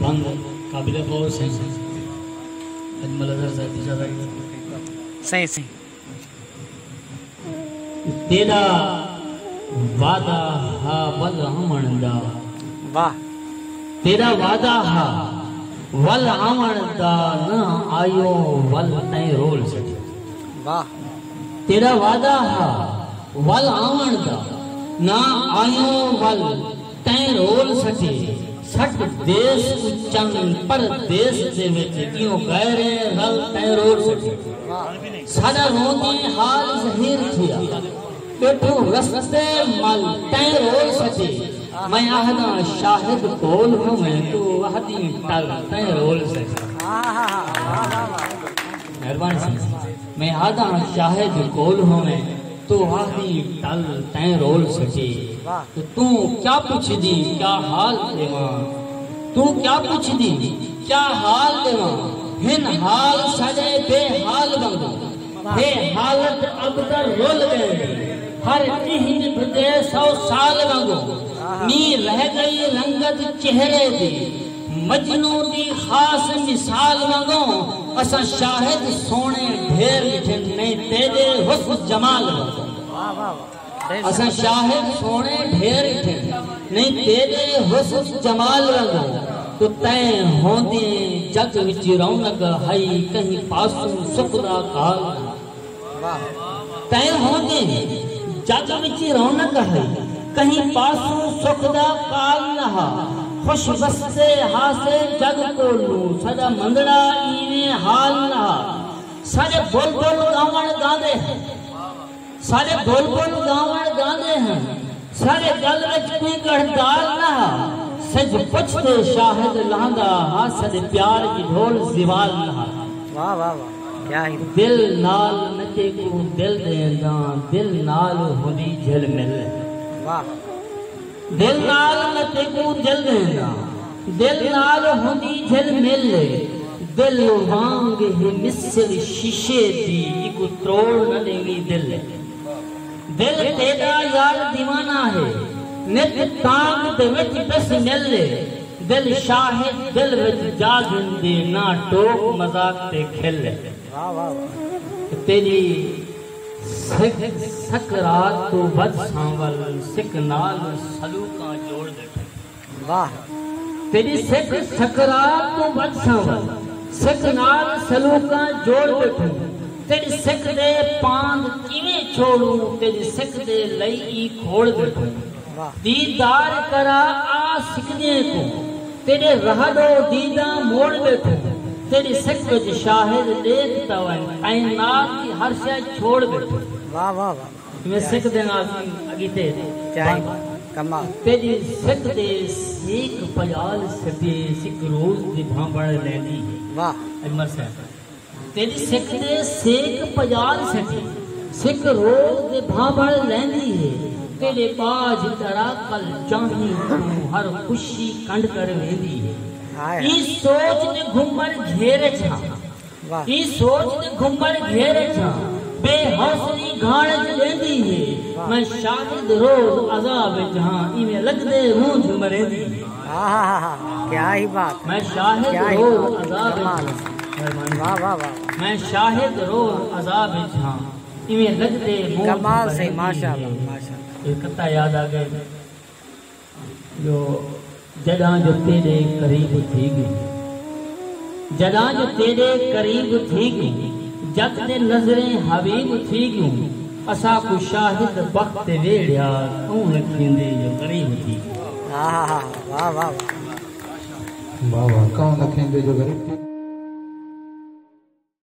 भंग काबिल गौर से अजमल अजहर साहब इजाजत सही सही तेरा वादा हा वल हमणदा वाह तेरा वादा हा वल हमणदा न आयो वल तय रोल सके वाह तेरा वादा हा वल हमणदा ना आयो वल तय रोल सके सट देश उच्चन पर देश दे विच कियो गैरे रल तय रोल सके साडा रोंदे हाल ज़हीर थिया बेठो रस्ते मल तय रोल सके मैं आहदा शाहिद कोल हूं मैं तू वहदी टल तय रोल सके मेहरबानी मैं आहदा शाहिद कोल हूं मैं तू वहदी टल तय रोल सके तो तू क्या पूछदी क्या हाल देवा तू क्या पूछदी क्या हाल देवा हिन हाल सजे बेहाल बंदो हे हालत अब तर रोल गए हर इहिन बदे 100 साल वांगो नी रह गई रंगत चेहरे दी मजनू दी खास मिसाल वांगो असा शाहिद सोने ढेर लिखे नहीं तेरे हुस्न जमाल वांगो असा शाहिद सोने ढेर लिखे नहीं तेरे हुस्न जमाल वांगो तो तय होंदे जग विच रौनक हई कहीं पासू सुख दा काल तय होंदे जग विच रौनक है कहीं पासू सुख दा काल नहा खुश बसते हासे जग कोलू सदा मंदड़ा इने हाल नहा सारे बुलबुल गावण गांदे हैं सारे बुलबुल गावण गांदे हैं सारे गल विच कोई गढ़दाल नहा सज पुछते शाहिद लहंदा हासद प्यार की ढोल जिवाल नहा वाह वाह वाह क्या ही दिल नाल नचे को दिल देंदा दिल नाल होदी झल मिल वाह दिल नाल नचे को दिल देंदा दिल नाल होदी झल मिल दिल वांग ही मिसल शीशे दी इको तोड़ न देवी दिल दिल तेरा यार दीवाना है नित ताक दे विच बस मिल दिल शाहिद दिल विच जागंदे ना टोक मजाक ते खिल वाह वाह तेरी सकरात तो बद सांवल सिक नाल सलूका जोड़ दे वाह तेरी सकरात तो बद सांवल सिक नाल सलूका जोड़ बैठो तेरी सिक दे पांद किवें छोड़ू तेरी सिक दे लई खोड़ बैठो दीदार करा आ सिकने को तेरे रहदो दीदा मोड़ बैठो तेरी सिक विच शाहिद देखता वन कायनात की हर शय छोड़ बैठो वाह वाह वाह मैं सिक दे नाल अगीते कमाल तेरी सिक दे सेक पयाल सटे सिक रोज दी भांबड़ लेंदी वाह अजमल साहब तेरी सिक दे सेक पयाल सटे सिक रोज दी भांबड़ लेंदी है तेरे बाज तड़ा कल चाही तू हर खुशी कंड कर वेंदी है ई सोच ने घुमर घेरे छा ई सोच ने घुमर घेरे छा बेहौसली घाण लेंदी है मैं शाहिद रोज अजाब जहां इमे लगदे रूह मरेंदी क्या ही बात मैं शाहिद रोज अजाब वाह वाह वाह मैं शाहिद रोज अजाब जहां इमे लगदे कमाल से माशाअल्लाह माशाअल्लाह एक कथा याद आ गई जो जदा जो तेरे करीब थी गई जदा जो तेरे करीब थी गई जग दे नजरें हबीब थी गई असा को शाहिद वक्त वेड़िया तू रखिंदे जो गरीब थी वाह वाह वाह वाह वाह कौन रखेंगे जो गरीब थी।